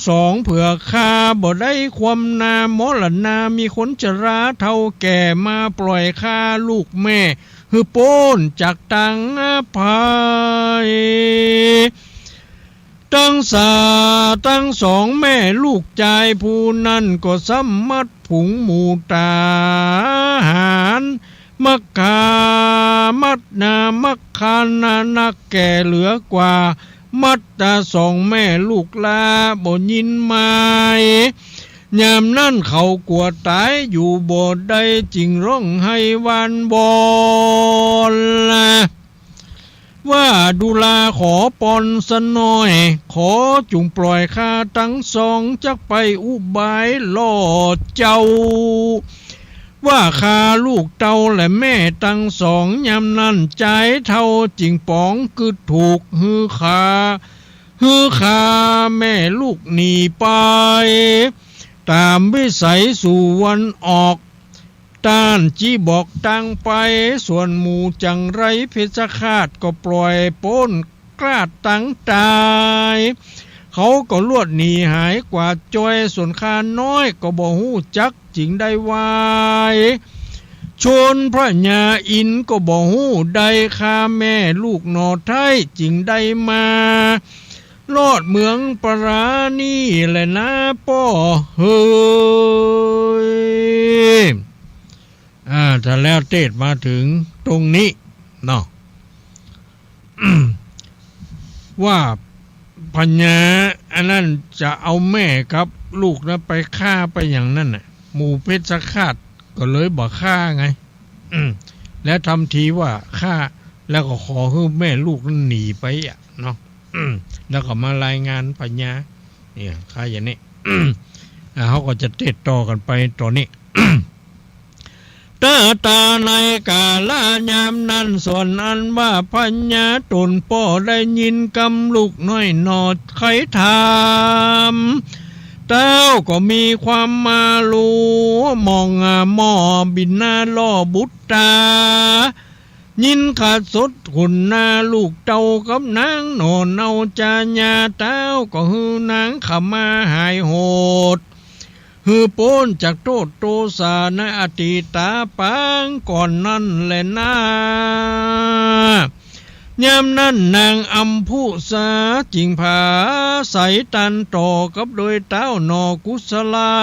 สองเผื่อข้าบ่ได้ความนามรณามีคนชราเท่าแก่มาปล่อยข้าลูกแม่ฮือโป้นจากตังภัยตั้งสาตั้งสองแม่ลูกใจผู้นั้นก็สัมมัดผุงหมู่ตาหารมักคามัดนามักคานานักแก่เหลือกว่ามัดตาสองแม่ลูกลาบ่ยินไม้ยามนั่นเขากลัวตายอยู่บ่ได้จริงร้องให้วันบอนว่าดูลาขอปอนสะน้อยขอจุงปล่อยข้าทั้งสองจักไปอุบายล่อเจ้าว่าข้าลูกเต้าและแม่ทั้งสองยามนั้นใจเท่าจริงป๋องคือถูกฮือขาแม่ลูกหนีไปตามวิสัยสู่วันออกต้านจี้บอกตังไปส่วนหมู่จังไรเพชรคาดก็ปล่อยป้นกล้าตั้งตายเขาก็ลวดหนีหายกว่าจอยส่วนข้าน้อยก็บ่ฮู้จักจริงได้วายชนพระญาอินก็บ่ฮู้ได้ข้าแม่ลูกนอไทยจริงได้มาลอดเมืองปรานี่แหละนะป้อเฮ้ยถ้าแล้วเทศมาถึงตรงนี้เนาะ ว่าพญาอันนั้นจะเอาแม่ครับลูกนะไปฆ่าไปอย่างนั้นน่ะหมู่เพชรฆาตก็เลยบอกฆ่าไงแล้วทำทีว่าฆ่าแล้วก็ขอให้แม่ลูกนั้นหนีไปเนาะแล้วก็มารายงานพญาเนี่ยฆ่าอย่างนี้ เขาก็จะเทศต่อกันไปต่อนี้ ตาในกาลายามนั้นส่วนอันว่าพัญญาตนป่อได้ยินกำลูกน้อยนอดไขถามเต้าก็มีความมาลูมองหม้อบินหน้าล่อบุตตายินขาดสดขุนหน้าลูกเต้ากับนางนอนเอาจาญาเต้าก็ฮือนางขมาหายโหดฮือโป้นจากโทษโตสาในอดีตาปางก่อนนั้นแหละนะยามนั้นนางอัมพุสาจิงผาใสตันต่อกับโดยเต้านอกุศลา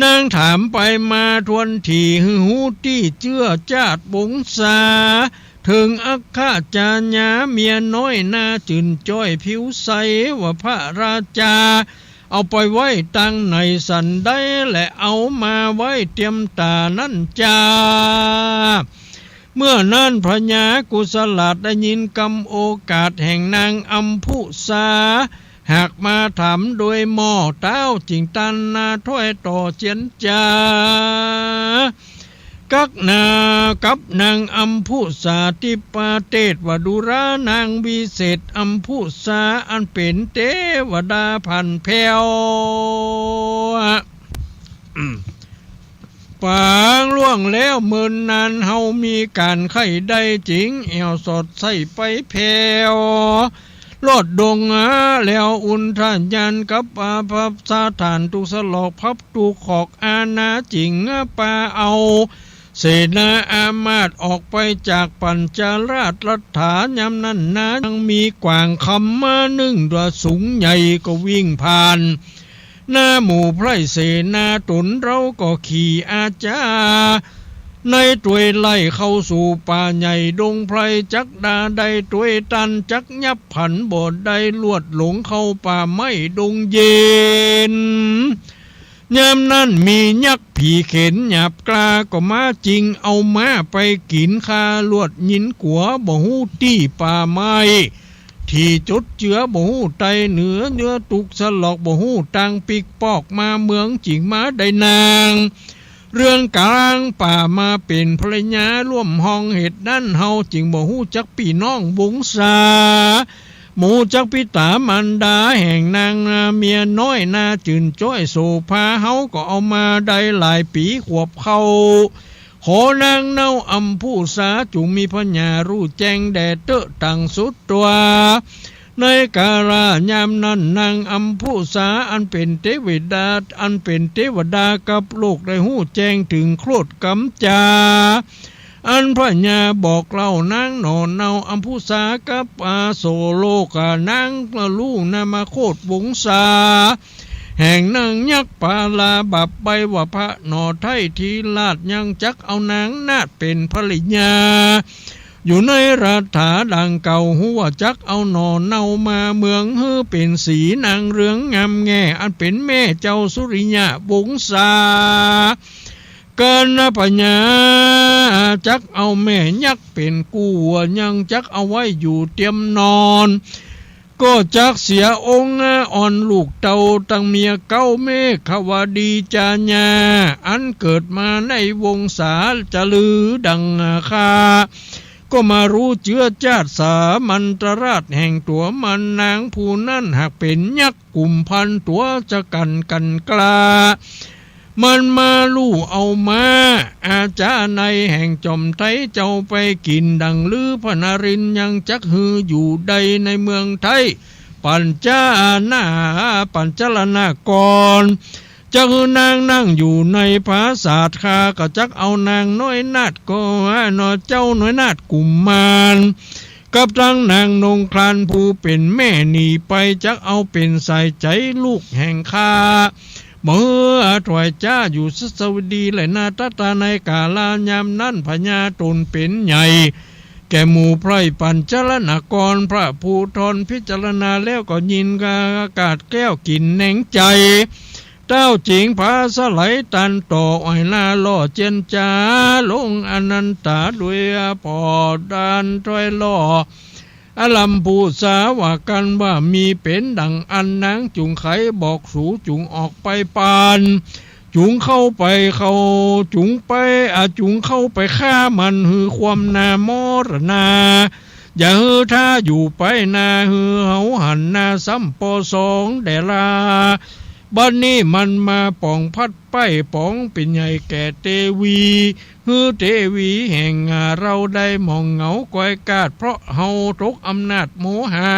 นางถามไปมาทวนที่ฮือหูที่เจื้อจาดบงสาถึงอัคคาจาญาเมียน้อยนาจืนจ้อยผิวใสว่าพระราชาเอาไปไว้ตั้งในสันได้และเอามาไว้เตรียมตานั่นจ้าเมื่อนั้นพระญากุศลาได้ยินกำโอกาสแห่งนางอัมพุสาหากมาถามโดยหม้อเต้าจิงตันนาถ้วยต่อเจียนจากักนากับนางอัมพุสาติปาเตศวดุรานางวิเศษอัมพุสาอันเป็นเทวดาพันแผ่วปางล่วงแล้วเมินนานเฮามีการไข้ได้จริงแอวสดใส่ไปแผ่วลอดดงแล้วอุนทานยันกับพับสาฐานตุสลอกพับตุขอกอาณาจิงปาเอาเสนาอามาตย์ออกไปจากปัญจราชรัฐายามนั้นนะยังมีกวางคำมานึ่งตัวสูงใหญ่ก็วิ่งผ่านหน้าหมู่ไพรเสนาตนเราก็ขี่อาจาในตัวยไล่เข้าสู่ป่าใหญ่ดงไพรจักดาได้ตัวยตันจักยับผันบดได้ลวดหลงเข้าป่าไม้ดงเย็นยามนั้นมียักษ์ผีเข็นหยาบกลาก็มาจริงเอามาไปกินคาลวดยินกัวบ่หูตี้ป่าไม้ที่จุดเจือบ่หูไตเหนือเนื้อตุกสลอกบ่หูตังปิกปอกมาเมืองจิงมาได้นางเรือนกลางป่ามาเป็นภรรยาร่วมห้องเหตุนั้นเฮาจิงบ่หูจักพี่น้องวงศาหมู่จักพิตามันดาแห่งนางเมียน้อยนาจืนจ้อยโสภาเฮาก็เอามาได้หลายปีขวบเข้าขอนางเน่าอัมพุสาจุมีพญารู้แจ้งแดดเตอะตังสุดตัว ในกาลายามนั้นนางอัมพุสาอันเป็นเทวดากับโลกได้หู้แจ้งถึงโคตรกำจาอันพระญาบอกเล่านางหนอนเนาอัมพุสากับอาโสโลกานางลูกนามาโคตรวงศาแห่งนางยักษ์ปาลาบับใบว่าพระหนอไทยทีลาดยังจักเอานางนาดเป็นภริยาอยู่ในรัฐาดังเก่าหัวจักเอาหนอเนามาเมืองเฮือเป็นสีนางเรืองงามแง่อันเป็นแม่เจ้าสุริยะวงศาเกินปัญญาจักเอาแม่ยักษ์เป็นกู้ยังจักเอาไว้อยู่เตรียมนอนก็จักเสียองค์อ่อนลูกเต่าตั้งเมียเก้าเมฆวดีจาญาอันเกิดมาในวงศาจะลือดังคาก็มารู้เจือจาดสามันตราชแห่งตัวมันนางผู้นั้นหากเป็นยักษ์กลุ่มพันตัวจะกันกลามันมาลู่เอามาอาจารย์ในแห่งจอมไทยเจ้าไปกินดังลือพนารินยังจักฮืออยู่ใดในเมืองไทยปัญจลนากรจะคือนางนั่งอยู่ในปราสาทคาก็จักเอานางน้อยนาดก็นอเจ้าน้อยนาดกุมมารกับทั้งนางนงคลานผู้เป็นแม่หนีไปจักเอาเป็นสายใจลูกแห่งคาเมื่อถวายจ้าอยู่สวดีและนาตตาในกาลายามนั้นพญาตนเป็นใหญ่แก่หมู่ไพรปัญจลนกรพระภูธรพิจารณาแล้วก็ยินกาอากาศแก้วกินแหน่งใจเต้าจิงพาสไลตันต่ออ้อยนาล่อเจนจาลงอนันตาด้วยปอดานถอยล่ออลัมพูสาว่ากันว่ามีเป็นดังอันนางจุงไขบอกสูจุงออกไปปานจุงเข้าไปจุงเข้าไปฆ่ามันหือความนามรณาอย่าฮือท่าอยู่ไปนาฮือเฮาหันนาซ้ำปอสองเดลาบ้านนี้มันมาป่องพัดไปป่องเป็นใหญ่แก่เทวีฮือเทวีแห่งเราได้มองเหงาก้อยกาดเพราะเฮาตกอำนาจโมหะ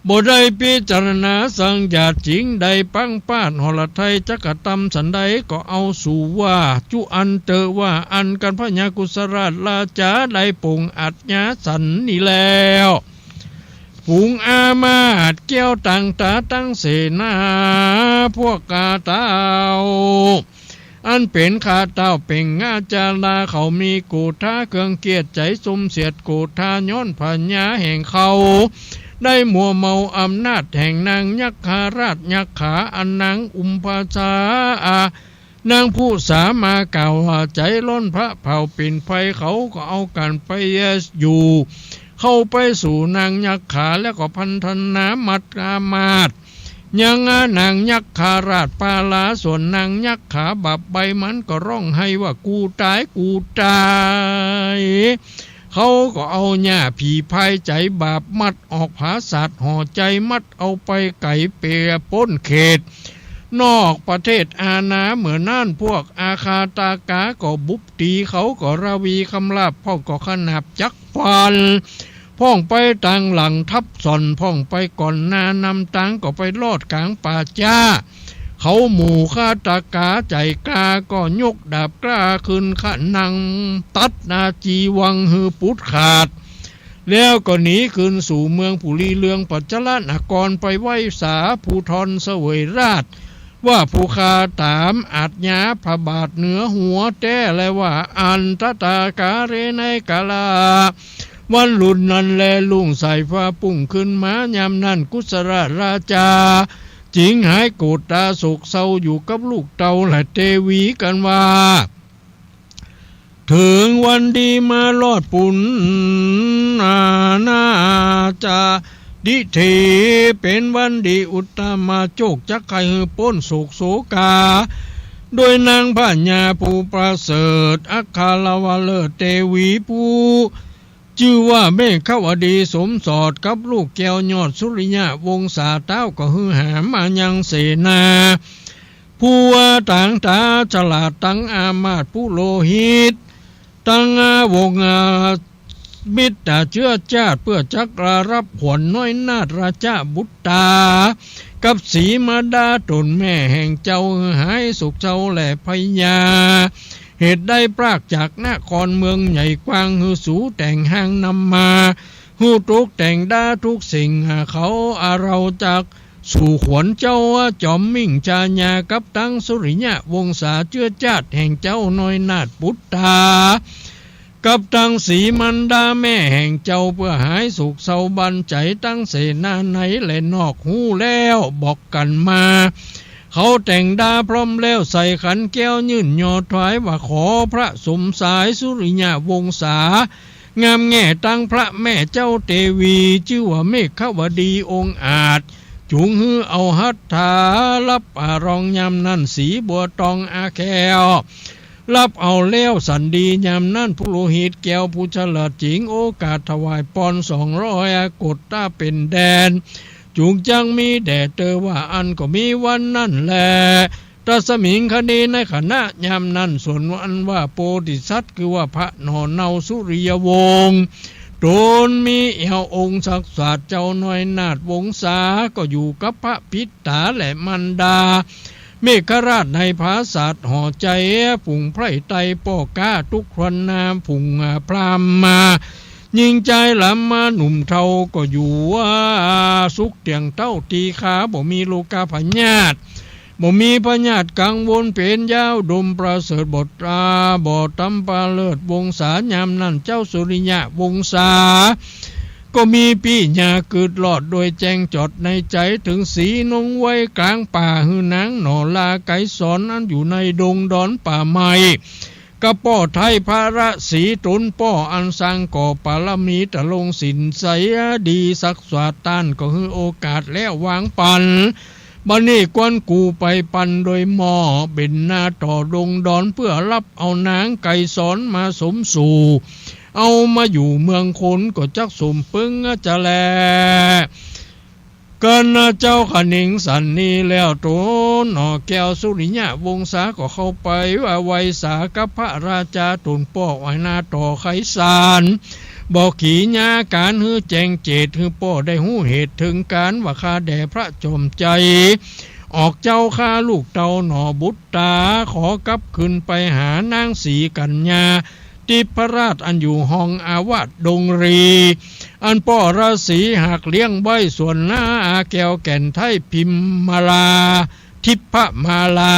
บ่ได้พิจารณาสังญาจริงใดปังป้านหอละไทยจักตำสันใดก็เอาสู่ว่าจุอันเตอว่าอันกันพระญากุสราชราชาได้ปงอัจญาสันนี่แล้วฝูงอามาตแก้วตั้งตาตั้งเสนาพวกกาเต้าอันเป็นข้าเต้าเป็นงาจาราเขามีกูท่าเครื่องเกียรติใจสมเสียดกูท่าย้อนพญาแห่งเขาได้มัวเมาอำนาจแห่งนางยักษ์ขาราชยักษ์ขาอันนางอุมภาชานางผู้สามาเก่าใจล้นพระเผ่าเป็นไฟเขาก็เอากันไปอยู่เข้าไปสู่นางยักษ์ขาแล้วก็พันธนามัดอามาตยังนางยักษ์ขาราชปาลาส่วนนางยักษ์ขาบับใบมันก็ร้องให้ว่ากูตายเขาก็เอาหญ้าผีพายใจบาปมัดออกผาสัตว์ห่อใจมัดเอาไปไก่เปียป้นเขตนอกประเทศอาณาเหมือนนั่นพวกอาคาตากาก็บุบตีเขาก็ราวีคำลาบพ่องก็ขนาบจักฟันพ่องไปตังหลังทับส่อนพ่องไปก่อนนานำตังก็ไปลอดกลางป่าจ้าเขาหมู่ฆาตากาใจกล้าก็ยกดาบกล้าขึ้นขะนังตัดนาจีวังฮือปุดขาดแล้วก็หนีขึ้นสู่เมืองปุรีเรืองปัจจลนครไปไหว้สาภูธรเสวยราชว่าผู้คาถามอาจญาพระบาทเหนือหัวแต้และว่าอันตตากาเรในกาลาวันหลุนนั้นแลลุงใส่ฟ้าปุ่งขึ้นมายามนั้นกุศลราชาจิงหายโกรธตาโศกเศร้าอยู่กับลูกเต่าและเทวีกันว่าถึงวันดีมาลอดปุ่นน่าจะดิเทเป็นวันดีอุตตมาโจกจักไข่หือป้นโศกโศกาโดยนางพญาผู้ประเสริฐอัคคาลวะเลิศเทวีผู้ชื่อว่าแม่ขวดีสมสอดกับลูกแก้วยอดสุริยะวงศาเต้าก็ฮือหามายังเสนาผู้ต่างตาฉลาดตั้งอามาตผู้โลหิตตั้งวง มิตรเชื้อชาติเพื่อจักรารับผลน้อยนาฏราชาบุตตากับสีมาดาตนแม่แห่งเจ้าหายสุขเจ้าแหล่พญาเหตุได้ปรากจากนครเมืองใหญ่กว้างหือสูแต่งห้างนำมาหูทุกแต่งดาทุกสิ่งเขาเราจากสู่ขวัญเจ้าจอมมิ่งชาญากับตั้งสุริยะวงศาเชื้อชาติแห่งเจ้าน้อยนาฏบุตตากับตั้งสีมันดาแม่แห่งเจ้าเพื่อหายสุขเศร้าบันใจตั้งเสนาในและนอกหูแล้วบอกกันมาเขาแต่งดาพร้อมแล้วใส่ขันแก้วยื่นยอถวายว่าขอพระสมสายสุริยะวงศางามแง่ตั้งพระแม่เจ้าเทวีชื่อว่าเมฆขวดีองค์อาจจุงฮือเอาหัตถารับรองยำนั่นสีบัวตองอาแควรับเอาเลี้ยวสันดียำนั่นผู้โลหิตแก้วผู้ฉลาดจิงโอกาสถวายปอน200กดตาเป็นแดนจุงจังมีแด่เตอว่าอันก็มีวันนั่นแหละตรัสมิงคดีในคณะยามนั้นส่วนวันว่าโพธิสัตว์คือว่าพระนอนเนาสุริยวงศ์โดนมีเอวองค์ศักดิ์สิทธิ์เจ้าน้อยนาฏวงศาก็อยู่กับพระพิตตาและมันดาเมฆราชในภาษาห่อใจผุ่งไพรไตป้อก้าทุกครันนามผุ่งพรามมายิงใจลำมาหนุ่มเทาก็อยู่ว่าสุขเตียงเต้าตีขาบ่มีโลกาพญาตบ่มีพญาตกังวลเป็นยาวดมประเสริฐบทบ่อตำปาเลิศวงศายามนั่นเจ้าสุริยะวงศาก็มีปีญาเกิดหลอดโดยแจงจอดในใจถึงสีนงไว้กลางป่าหือนางหนอลาไก่สอนอันอยู่ในดงดอนป่าไม้กระป้อไทยพระสีตนป้ออันสร้างก่อปารมีตะลงสินใสดีสักสวาตานก็คือโอกาสแล้ววางปันบันนี้กวนกูไปปันโดยหมอเป็นหน้าต่อดงดอนเพื่อรับเอานางไก่สอนมาสมสู่เอามาอยู่เมืองคนก็จักสมปึงจะแลกันเจ้าขนิงสันนีแล้วโตหนอแก้วสุริยะวงศาก็เข้าไปว่าไวสากับพระราชาตนป้อไว้หน้าต่อไขสารบอกขีญาการฮือแจงเจตฮือป้อได้หูเหตุถึงการว่าข้าแด่พระจอมใจออกเจ้าข้าลูกเต่าหนอบุตตาขอกลับขึ้นไปหานางสีกัญญาทิพราชอันอยู่ห้องอาวาสดงรีอันป้อราศีหากเลี้ยงใบส่วนหน้าแก้วแก่นไทยพิมมาลาทิพมาลา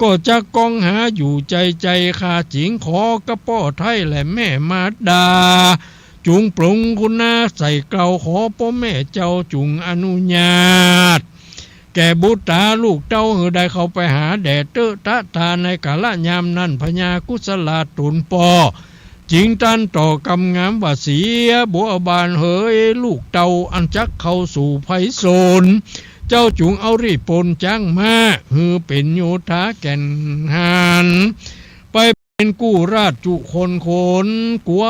ก็จะกองหาอยู่ใจข้าจิงขอกระป้อไทยและแม่มาดาจุงปรุงคุณนาใส่เกลาขอพ่อแม่เจ้าจุงอนุญาตแก่บุตรลูกเต้าหือได้เข้าไปหาแด่เตอะตะตาในกาลยามนั้นพญากุศลาตุนปอจิงตันต่อกำงามว่าเสียบัวบานเฮยลูกเต้าอันจักเข้าสู่ไพโซนเจ้าจุงเอารีปนจ้างมาหือเป็นโยธาแก่นหานไปเป็นกู้ราชจุคนกลัว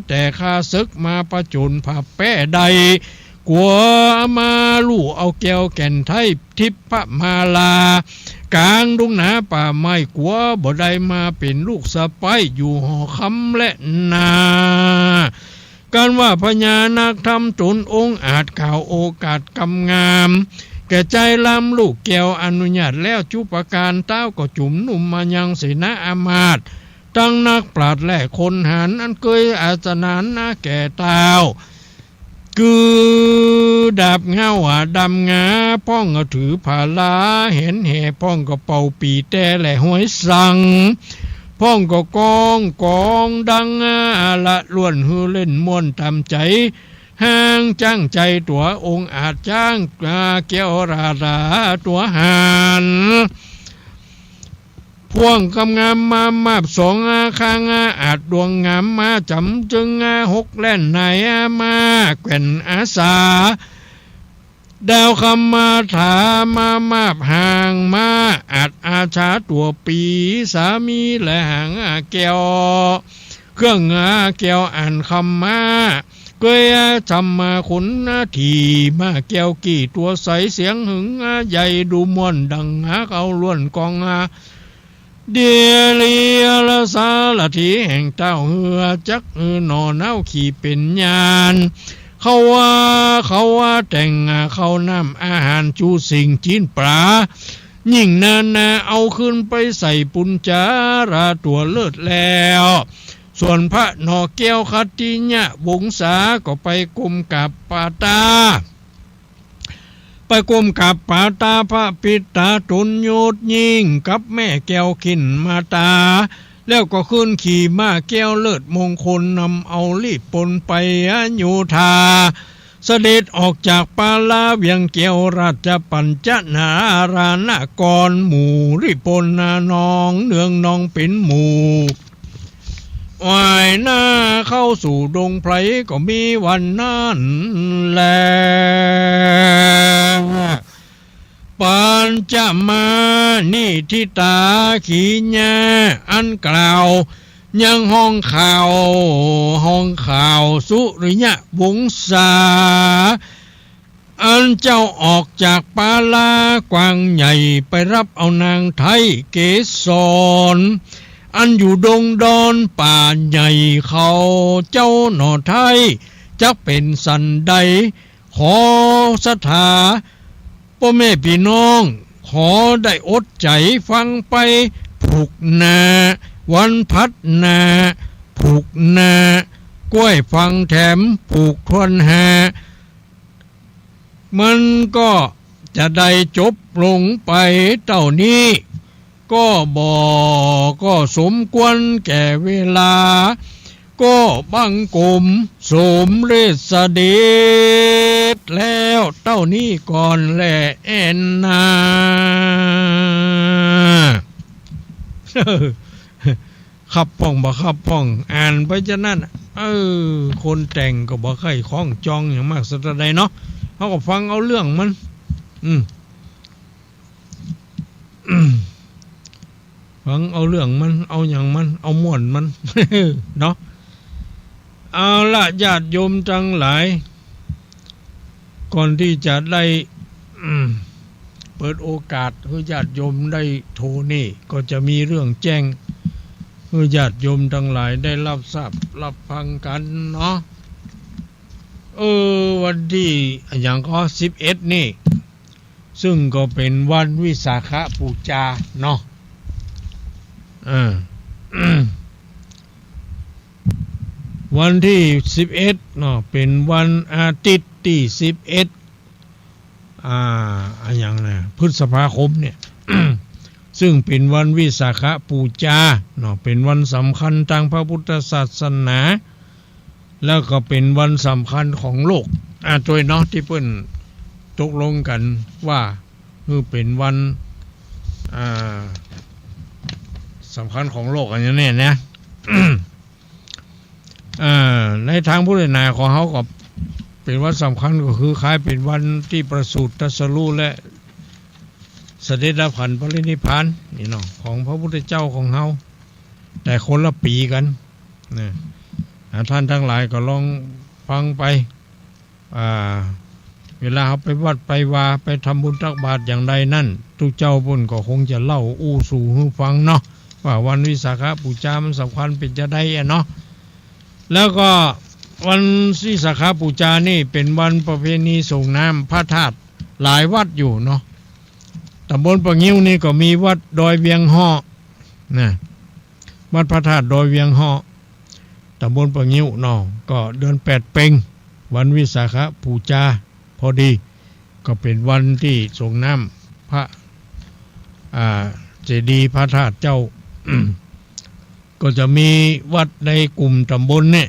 แต่ข้าศึกมาประจนผับแป้ใดกัวมาลู่เอาแก้วแก่นไทยทิพมาลากลางดงหนาป่าไม้กัวบ่ได้มาเป็นลูกสะใภ้อยู่หอคำและนาการว่าพญานาคทำตนองค์อาจข่าวโอกาสกำงามแก่ใจลำลูกแก้วอนุญาตแล้วจุปการเต้าก็จุ่มนุ่มมายังเสนาอามาตย์ตั้งนักปราชญ์และคนหันอันเคยอาสนานนาแก่เต้าคือดาบเงาดำงาป้องก็ถือผาลาเห็นแห่ป้องก็เป่าปีแต่และห้วยสังป้องก็กองดังละล้วนฮือเล่นม่วนตามใจห้างจ้างใจตัวองค์อาจจ้างแก้วราตัวหานพวงกำงามมาบสองข้างอาจดวงงามมาจำจึงหกแล่นไหนมาแก่นอาสาดาวคำมาถามาบห่างมาอาจอาชาตัวปีสามีและหางแก้วเครื่องแก้วอ่านคำมาเกยจำมาขนทีมาแก้วกี่ตัวใสเสียงหึงใหญ่ดูม่วนดังเอาล้วนกอง เดียลีละสารถีแห่งเต้าเหือจักหนอเน่าขี่เป็นยานเขาว่าแต่งเขาน้ำอาหารจูสิ่งจีนปลายิ่งนาเอาขึ้นไปใส่ปุญจาราตัวเลิศแล้วส่วนพระนอแก้วคัตติญะวงศาก็ไปกรมกับปาตาไปกรมกับปาตาพระปิตาตุนโยดยิ่งกับแม่แก้วขินมาตาแล้วก็ขึ้นขี่ม้าแก้วเลิศมงคลนำเอาลีปนไปอโยธาเสด็จออกจากปาลาเวียงเกียวราชปัญจนาราณกรหมู่ริปนนานองเนืองนองเป็นหมู่ว่ายหน้าเข้าสู่ดงไพรก็มีวันนั้นแลปานจะมานิทิตาขีญาอันกล่าวยังห้องข่าวสุริยะวงศาอันเจ้าออกจากปาลากวางใหญ่ไปรับเอานางไทยเกศรอันอยู่ดงดอนป่าใหญ่เขาเจ้าหน่อไทยจักเป็นสันใดขอศรัทธาพ่อแม่พี่น้องขอได้อดใจฟังไปผูกนาวันพัดนาผูกนากล้วยฟังแถมผูกทวนหามันก็จะได้จบลงไปเต่านี้ก็ก็สมควรแก่เวลาก็บังกลมสมเรศเดชแล้วเต้านี้ก่อนแลแอนนาขับพ่องบ่ขับพ่องอ่านไปจะนั่นคนแต่งก็บ่ใครคล้องจองอย่างมากสักใดเนาะเขาก็ฟังเอาเรื่องมันฟังเอาเรื่องมันเอาอย่างมันเอาม่วนมัน เนาะเอาละญาติโยมทั้งหลายก่อนที่จะได้เปิดโอกาสให้ญาติโยมได้โทรนี่ก็จะมีเรื่องแจ้งให้ญาติโยมทั้งหลายได้รับทราบรับฟังกันเนาะวันที่อย่างข้อ11นี่ซึ่งก็เป็นวันวิสาขบูชาเนาะวันที่11เนาะเป็นวันอาทิตย์ที่11อย่างนะพฤษภาคมเนี่ย ซึ่งเป็นวันวิสาขบูชาเนาะเป็นวันสำคัญทางพระพุทธศาสนาแล้วก็เป็นวันสำคัญของโลกโดยเนาะที่เพิ่นตกลงกันว่าเป็นวันสำคัญของโลกอันนี้เนี่ยนะ ในทางพุทธศาสนาของเขาก็เป็นวันสำคัญก็คือคล้ายเป็นวันที่ประสูติตรัสรู้และเสด็จดับขันธ์ปรินิพพานนี่เนาะของพระพุทธเจ้าของเขาแต่คนละปีกันนะท่านทั้งหลายก็ลองฟังไปเวลาเขาไปวัดไปวาไปทำบุญตักบาตรอย่างใดนั่นทุกเจ้าบุญก็คงจะเล่าสู่ให้ฟังเนาะว่าวันวิสาขบูชามันสำคัญเป็นจะได้เนาะแล้วก็วันวิสาขบูชานี่เป็นวันประเพณีส่งน้ำพระธาตุหลายวัดอยู่เนาะตำบลปะงิ้วนี่ก็มีวัดดอยเวียงฮ้อนะวัดพระธาตุดอยเวียงฮ้อตำบลปะงิ้วเนาะก็เดือน8เพ็งวันวิสาขบูชาพอดีก็เป็นวันที่ส่งน้ำพระเจดีย์พระธาตุเจ้า ก็จะมีวัดในกลุ่มตำบลเนี่ย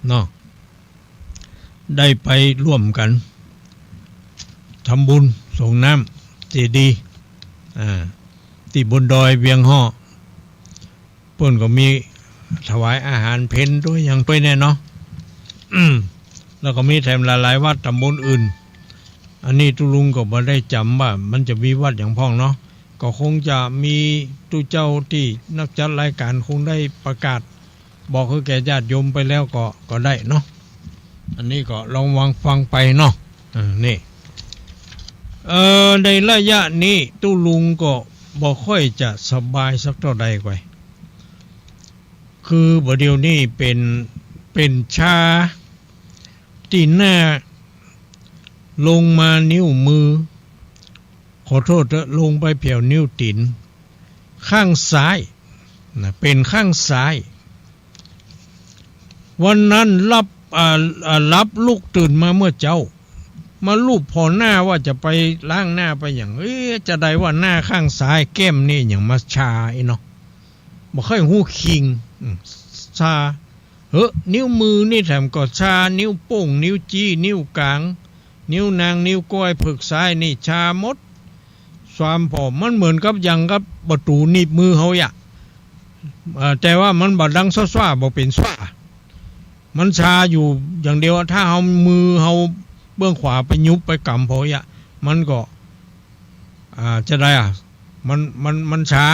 เนาะได้ไปร่วมกันทำบุญส่งน้ำเจดีย์ที่บนดอยเวียงฮ้อเพิ่นก็มีถวายอาหารเพลด้วยอย่างไปแน่เนาะ แล้วก็มีแถมหลายๆวัดตำบลอื่นอันนี้ตุลุงก็บ่ได้จำว่ามันจะมีวัดอย่างพ้องเนาะก็คงจะมีตุเจ้าที่นักจัดรายการคงได้ประกาศบอกให้แก่ญาติโยมไปแล้วก็ได้เนาะอันนี้ก็ลองฟังไปเนาะนี่ในระยะนี้ตุลุงก็ บ่ค่อยจะสบายสักเท่าใดกว่าคือบ่เดี๋ยวนี้เป็นชาที่หน้าลงมานิ้วมือขอโทษลงไปเพียวนิ้วตีนข้างซ้ายนะเป็นข้างซ้ายวันนั้นรับลูกตื่นมาเมื่อเจ้ามาลูบพอหน้าว่าจะไปล้างหน้าไปอย่างจะได้ว่าหน้าข้างซ้ายแก้มนี่อย่างมาชาไอ้เนาะบ่ค่อยหูคิงชานิ้วมือนี่แถมก็ชานิ้วโป้งนิ้วจี้นิ้วกลางนิ้วนางนิ้วก้อยผึกซ้ายนี่ชาหมดความผอมมันเหมือนกับอย่างกับประตูหนีบมือเฮาอ่ะแต่ว่ามันบ่ดังซ่าๆบ่เป็นซ่ามันชาอยู่อย่างเดียวถ้าเฮามือเฮาเบื้องขวาไปยุบไปกำพอยะมันก็จะได้มันช้า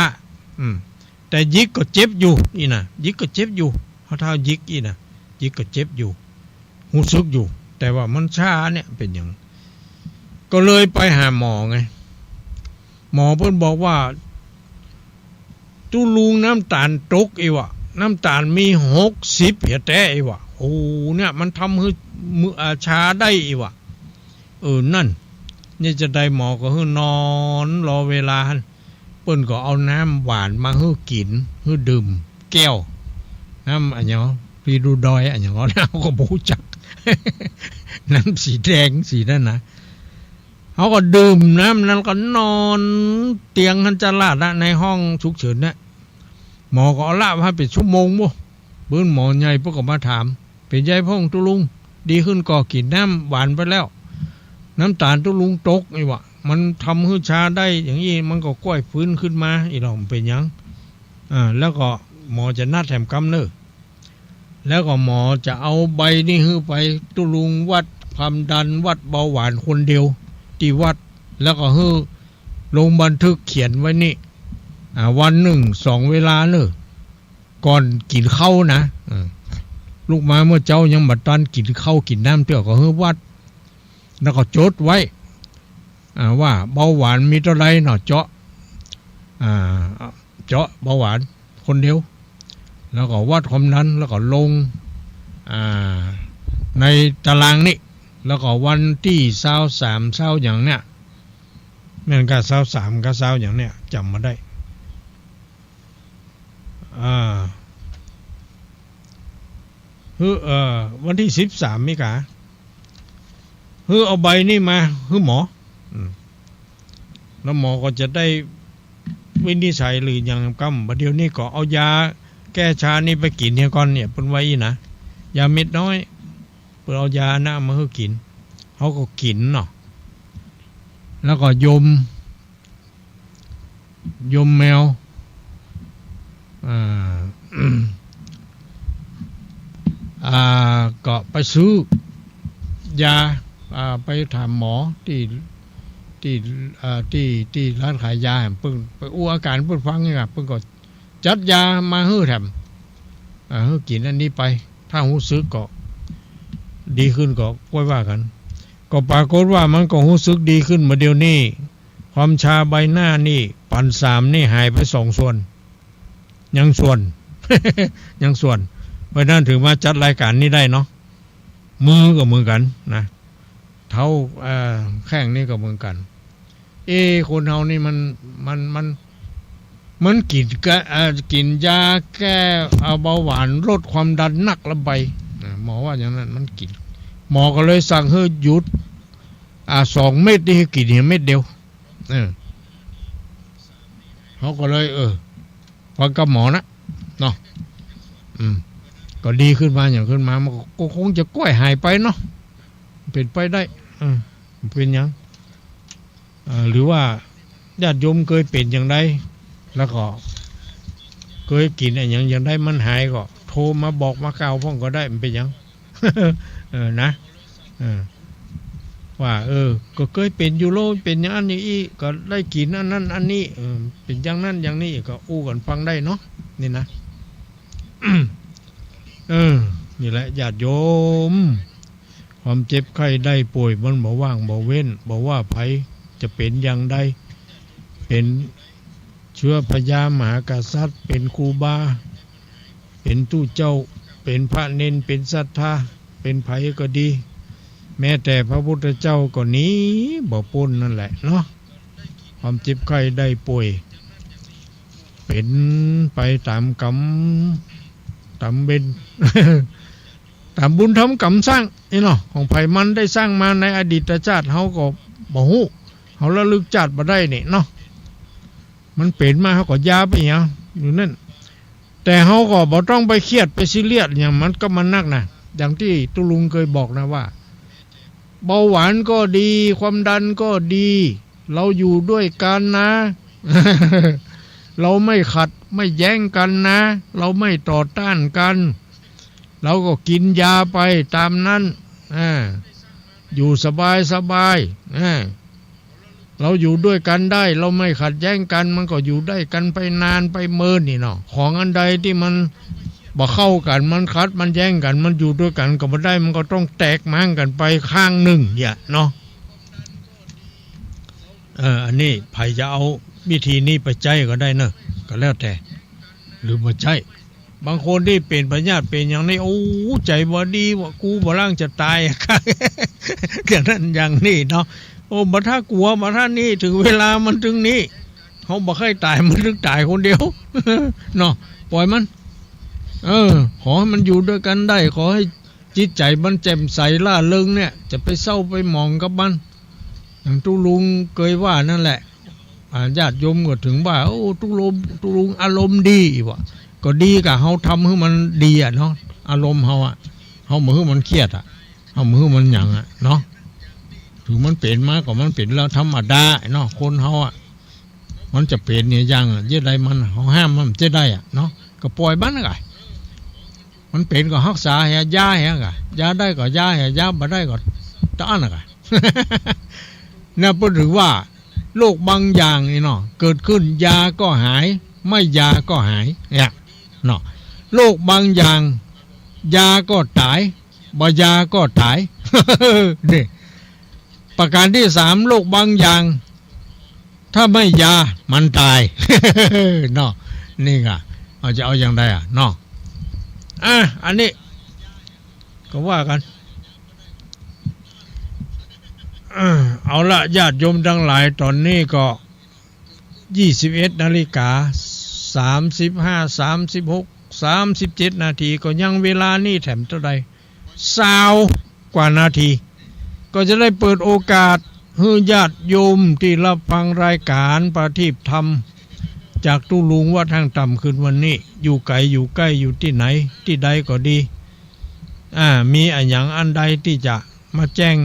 แต่ยิกก็เจ็บอยู่อีน่ะยิกก็เจ็บอยู่เท้ายิกอีน่ะยิกก็เจ็บอยู่หูซึกอยู่แต่ว่ามันช้าเนี่ยเป็นอย่างก็เลยไปหาหมอไงหมอเพิ่นบอกว่าตุลุงน้ำตาลตกอีวะน้ำตาลมี60เหี่ยแต่อีวะโอ้เนี่ยมันทำให้มือชาได้อีวะนั่นนี่จะได้หมอก็ให้นอนรอเวลาเปิ้นก็เอาน้ำหวานมาให้กินให้ดื่มแก้วน้ำอันเนาะปีดูดอยอันเนาะเราก็บ่รู้จัก น้ำสีแดงสีนั่นนะเขาก็ดื่มน้ำนั้นก็นอนเตียงทันจะลาดในห้องฉุกเฉินนะหมอก็เอาละว่าเป็นชั่วโมงบ่เบิ้นหมอใหญ่พวกก็มาถามเป็นยายพ่องตุลุงดีขึ้นก็กินน้ำหวานไปแล้วน้ำตาลตุลุงตกไอ้วะมันทำให้ชาได้อย่างนี้มันก็ก้อยฟื้นขึ้นมาอีหลอมเป็นยังแล้วก็หมอจะนัดแถมกำเนอแล้วก็หมอจะเอาใบนี่ฮื้อไปตุลุงวัดความดันวัดเบาหวานคนเดียวที่วัดแล้วก็ฮื้อลงบันทึกเขียนไว้นี่วันหนึ่ง2 เวลาเนอะก่อนกินข้าวนะลูกมาเมื่อเจ้ายังบัดตันกินข้าวกินน้ำเตื้อก็ฮื้อวัดแล้วก็จดไว้ว่าเบาหวานมีเท่าไรเนาะเจาะเบาหวานคนเดียวแล้วก็วัดความดันแล้วก็ลงในตารางนี่แล้วก็วันที่23อย่างเนี้ยแม่นก็23ก็20อย่างเนี้ยจำมาได้วันที่13มิกาเอาใบนี่มาหมอแล้วหมอก็จะได้วินิจฉัยหรืออย่างกำบัดเดี๋ยวนี้ก็เอายาแก้ชานี่ไปกินเนี่ยก่อนเนี่ยเพิ่นไว้นะยาเม็ดน้อยเพิ่นเอายาหน้ามาให้กินเขาก็กินเนาะแล้วก็ยมแมวก็ไปซื้อยาไปถามหมอที่ร้านขายยาเพิ่งไปอู้อาการเพิ่งฟังนี่ครับเพิ่งก็จัดยามาให้แถมให้กินอันนี้ไปถ้าหูซึกก็ดีขึ้นก็ค่อยว่ากันก็ปรากฏว่ามันก็หูซึกดีขึ้นมาเดี๋ยวนี้ความชาใบหน้านี่ปัน3นี่หายไป2 ส่วนยังส่วน ยังส่วนเพราะนั้นถึงมาจัดรายการนี้ได้เนาะมือก็มือกันนะเท้าแข้งนี่ก็เหมือนกันคนเฮานี่มันกินยาแก้เบาหวานลดความดันหนักละใบหมอว่าอย่างนั้นมันกินหมอก็เลยสั่งให้หยุด2 เม็ดนี่ให้กินเม็ดเดียวเขาก็เลยฟังกับหมอนะเนาะก็ดีขึ้นมาอย่างขึ้นมามันก็คงจะก้อยหายไปเนาะเป็นไปได้เป็นยังหรือว่าญาติโยมเคยเป็นอย่างไรแล้วก็เคยกินอย่างได้มันหายก็โทรมาบอกมากล่าวพ่องก็ได้มันเป็นยัง นะว่าก็เคยเป็นยูโรเป็นอย่างนั้นอย่างนี้ก็ได้กินอันนั้นอันนี้เป็นอย่างนั้นอย่างนี้ก็อู้กันฟังได้เนาะนี่นะ นี่แหละญาติโยมความเจ็บไข้ได้ป่วยมันบ่ว่างบ่เว้นบ่ว่าไผจะเป็นอย่างใดเป็น เชื่อพญามหากษัตริย์เป็นครูบาเป็นตู้เจ้าเป็นพระเน้นเป็นศรัทธาเป็นไผก็ดีแม้แต่พระพุทธเจ้าก็หนีบ่พ้นนั่นแหละเนาะความเจ็บไข้ได้ป่วยเป็นไปตามกรรมตามเบญ ตามบุญทำกรรมสร้างนี่เนาะของไผมันได้สร้างมาในอดีตชาติเฮาก็บ่ฮู้เฮาระลึกชาติบ่ได้นี่เนาะมันเป็นมาเฮาก็ยาไปหยังอยู่นั่นแต่เฮาก็บ่ต้องไปเครียดไปซีเรียสอย่างมันก็มันนักนะอย่างที่ตุลุงเคยบอกนะว่าเบาหวานก็ดีความดันก็ดีเราอยู่ด้วยกันนะ เราไม่ขัดไม่แย้งกันนะเราไม่ต่อต้านกันเราก็กินยาไปตามนั้นอยู่สบายสบายเราอยู่ด้วยกันได้เราไม่ขัดแย้งกันมันก็อยู่ได้กันไปนานไปเมินนี่เนาะของอันใดที่มันบ่เข้ากันมันขัดมันแย้งกันมันอยู่ด้วยกันก็บ่ได้มันก็ต้องแตกมั่งกันไปข้างหนึ่งอย่าเนาะอันนี้ไผจะเอาวิธีนี้ไปใจก็ได้เนอะก็แล้วแต่หรือบ่ใช่บางคนที่เป็นพญาติเป็นอย่างนี้โอ้ใจบ่ดีว่ากูบ่ร่างจะตายอย่างนั้นอย่างนี้เนาะโอ้บ่ถ้ากลัวบ่ถ้านี่ถึงเวลามันถึงนี้เฮาบ่เคยตายมันถึงตายคนเดียว เนาะปล่อยมันขอให้มันอยู่ด้วยกันได้ขอให้จิตใจมันแจ่มใสล่าเริงเนี่ยจะไปเศร้าไปหมองกับมันอย่างตุลุงเคยว่านั่นแหละญาติโยมก็ถึงว่าโอ้ตุลุงอารมณ์ดีว่ะก็ดีกะเฮาทำให้มันดีอ่ะเนาะอารมณ์เฮาอ่ะเฮาบ่ให้มันเครียดอ่ะเฮาบ่ให้มันหยังอ่ะเนาะถึงมันเป็นมาก็มันเป็นแล้วธรรมดาเนาะคนเฮาอ่ะมันจะเป็นเนี่ยยังเฮ็ดได้มันเฮาห้ามมันจะได้อ่ะเนาะก็ปล่อยมันน่ะกะมันเป็นก็รักษาให้ยาให้กะยาได้ก็ยาให้ยาบ่ได้ก็ต้านน่ะกะ น่ะพูดถึงว่าโรคบางอย่างนี่เนาะเกิดขึ้นยาก็หายไม่ยาก็หายเนี่ยเนาะโรคบางอย่างยาก็ตายบ่ยาก็ตาย นี่ประการที่3โรคบางอย่างถ้าไม่ยามันตาย เนาะนี่ไงจะเอาอย่างไรอ่ะเนาะอันนี้ก็ว่ากันเอาละญาติโยมทั้งหลายตอนนี้ก็21:35 36 37นาทีก็ยังเวลานี่แถมเท่าใด20กว่านาทีก็จะได้เปิดโอกาสให้ญาติโยมที่รับฟังรายการประทีปธรรมจากตุลุงวัดทางต่ำคืนวันนี้อยู่ไกลอยู่ใกล้อยู่ที่ไหนที่ใดก็ดีมีอันอย่างอันใดที่จะมาแจ้ง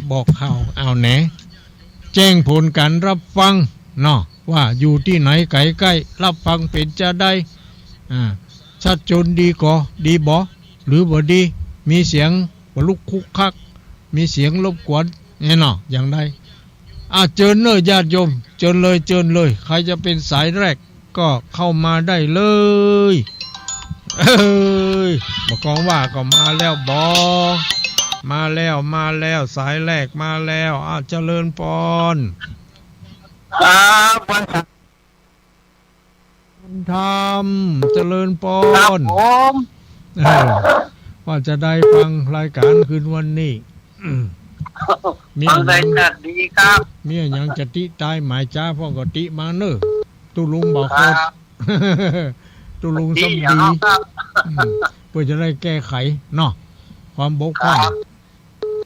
บอกข่าวเอาแหนแจ้งผลการรับฟังเนาะว่าอยู่ที่ไหนไกลใกล้รับฟังเป็นจะได้ชัดจนดีก่อดีบ่หรือบ่ดีมีเสียงบ่ลุกคุกคักมีเสียงรบกวนเนี่ยเนาะอย่างใดเชิญเลยญาติโยมเชิญเลยใครจะเป็นสายแรกก็เข้ามาได้เลยบ่กองว่าก็มาแล้วบ่มาแล้วสายแรกมาแล้วเจริญพรครับวันธรรมเจริญพรผมว่าจะได้ฟังรายการคืนวันนี้มีอะไรจัดดีครับมีอย่างจะติตายหมายจ้าพ่อก็ติมาเนอะตุลุงบอกโคตรตุลุงสมดีเพื่อจะได้แก้ไขเนาะความบกพร่อง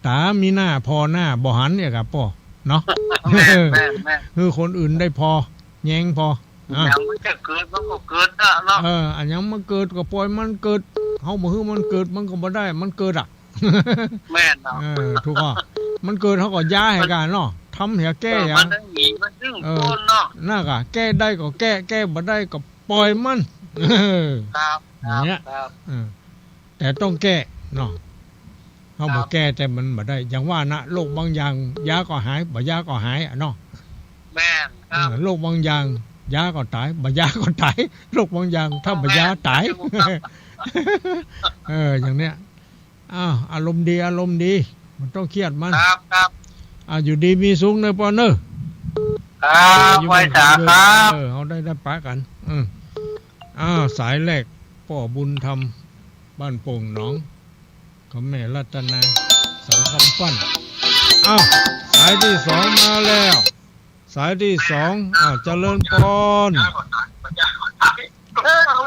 ตามีหน้าพอหน้าบ่หันเนี่ยครับพ่อเนาะคือคนอื่นได้พอแยงพออย่างมันจะเกิดมันก็เกิดนะเนาะอันยังมันเกิดก็ปล่อยมันเกิดเฮาบ่ฮื้อมันเกิดมันก็บ่ได้มันเกิดแม่นเนาะถูกอ่ะมันเกิดเฮาก็ย้าให้กันเนาะทำให้แก้หยังมันต้องมีมันซึ่งต้นเนาะน่ะก็แก้ได้ก็แก้บ่ได้ก็ปล่อยมันครับเนี่ยแต่ต้องแก้เนาะเฮาบ่แก้แต่มันบ่ได้อย่างว่านะโรคบางอย่างยาก็หายบ่ยาก็หายเนาะแม่นครับโรคบางอย่างยาก็ตายบ่ยาก็ตายโรคบางอย่างถ้าบ่ยาตายอย่างเนี้ยอารมณ์ดีมันต้องเครียดมันครับอยู่ดีมีสุขเนอะพ่อเนอะ ครับไว้สาครับ เขาได้ปะกันสายแรกพ่อบุญธรรมบ้านโป่งหนองเขาแม่รัตนาเสาคำปั้นสายที่สองมาแล้ว สายที่สองเจริญพร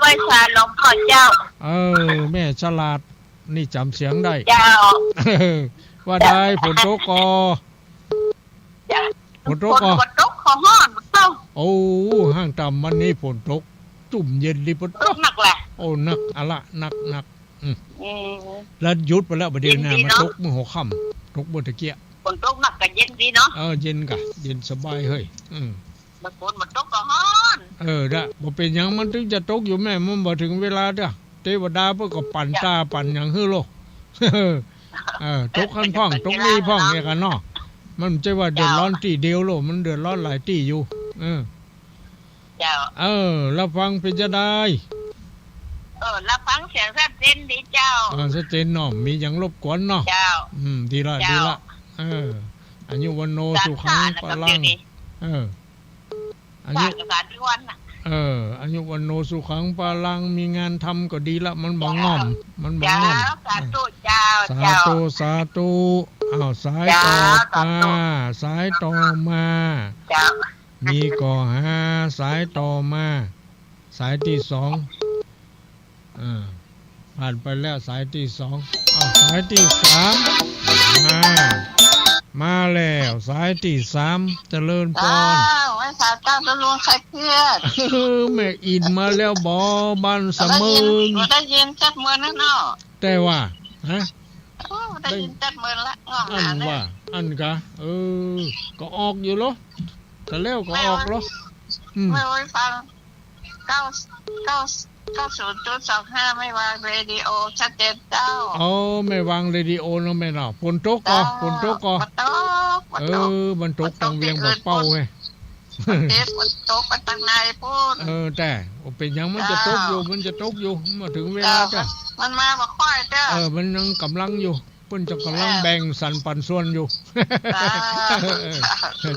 ไว้สาหลวงพ่อเจ้าแม่ฉลาดนี่จำเสียงได้เจ้าว่าได้ฝนตกกอฝนตกกอฝนตกขอห้อนเต้าโอ้ห้างต่ำวันนี้ฝนตกจุ่มเย็นดีฝนตกหนักแหละโอ้หนักละหนักแล้วหยุดไปแล้วประเดี๋ยวนี้มันตกมือหัวค่ำตกบนตะเกียฝนตกหนักกับเย็นดีเนาะเย็นกะเย็นสบายเฮ้ยมันตกก็ฮ้อนได้บ่เป็นหยังมันถึงจะตกอยู่แม่มันบ่ถึงเวลาเด้อเทวดาเพิ่นก็ปั่นตาปั่นหยังฮือโลตกคันพ่องตกนี่พ่องเนี่ยกันเนาะมันไม่ใช่ว่าเดือดร้อนตีเดียวโลมันเดือดร้อนหลายตีอยู่เจ้ารับฟังเป็นจะได้รับฟังเสียงชัดเจนดีเจ้าชัดเจนเนาะมีหยังรบกวนเนาะเจ้าดีละอายุวันโนสุขังพลังอายุอายุวันโนสุขังพลังมีงานทำก็ดีละมันบังง่อมสาธุเจ้าสาธุสายต่อมาสายต่อมามีก่อหาสายต่อมาสายที่สองผ่านไปแล้วสายที่สองสายที่สามมาแล้วสายที่สามเจริญพรไว้สาเจ้าตะลวงใครเพื่อนแม่อินมาแล้วบ่บ้านเสมอได้ยินจัดเมือนนั่นเนาะแต่ว่าได้ยินจัดเมือนละอันกะก็ออกอยู่เหรอแต่แล้วก็ออกเหรอไม่ไว้ฟัง90.25ไม่วางเรดิโอชัดเจนเจ้าไม่วางเรดิโอเนาะแม่เนาะฝนตกมันตกตังเวียงบ่เป้าเว้ยมันตกไปตั้งนายพูดแต่เป็นยังมันจะตกอยู่มาถึงเวลาจ้ะมันมาบ่ค่อยจ้ะมันยังกำลังอยู่เพิ่นจะกำลังแบ่งสรรปันส่วนอยู่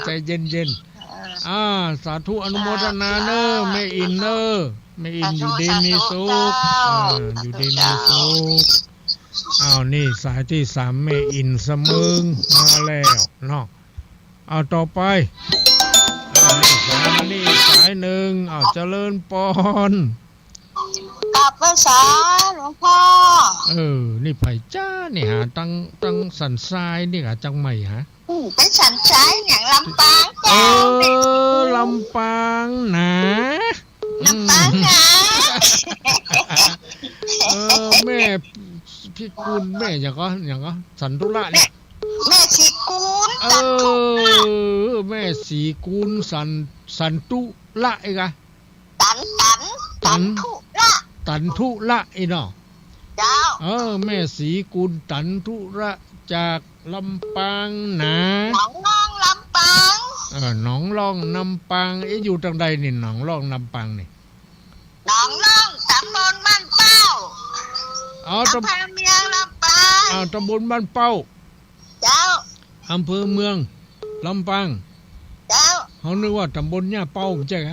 ใจเย็นสาธุอนุโมทนาเนอแม่อินเนอแม่อินอยู่ดีมีสุขอยู่ดีมีสุขนี่สายที่สามแม่อินเสมิงมาแล้วเนาะต่อไปนี่สายหนึ่งเจริญพรกลับภาษาหลวงพ่อนี่ไผจ้านี่หาตั้งสันทรายนี่หาจังใหม่ฮะเป็นสันทรายอย่างลำปางลำปางนะลำปางนะแม่พี่คุณแม่อย่างก็สันตุละเนี่ยแม่สีกูลแม่สีกูลสันตุละไอ้กะตันทุละไอ้เนาะเจ้าแม่สีกูลตันทุละจากลำปางนะหนองล่องลำปางหนองล่องลำปางอยู่ทางใดนี่หนองล่องลำปางนี่หนองล่องตำบลบ้านเป้าอำเภอเมืองลำปางตำบลบ้านเป้าเจ้าอำเภอเมืองลำปางเจ้าเขานึกว่าตำบลย่าเป้าใช่ไหม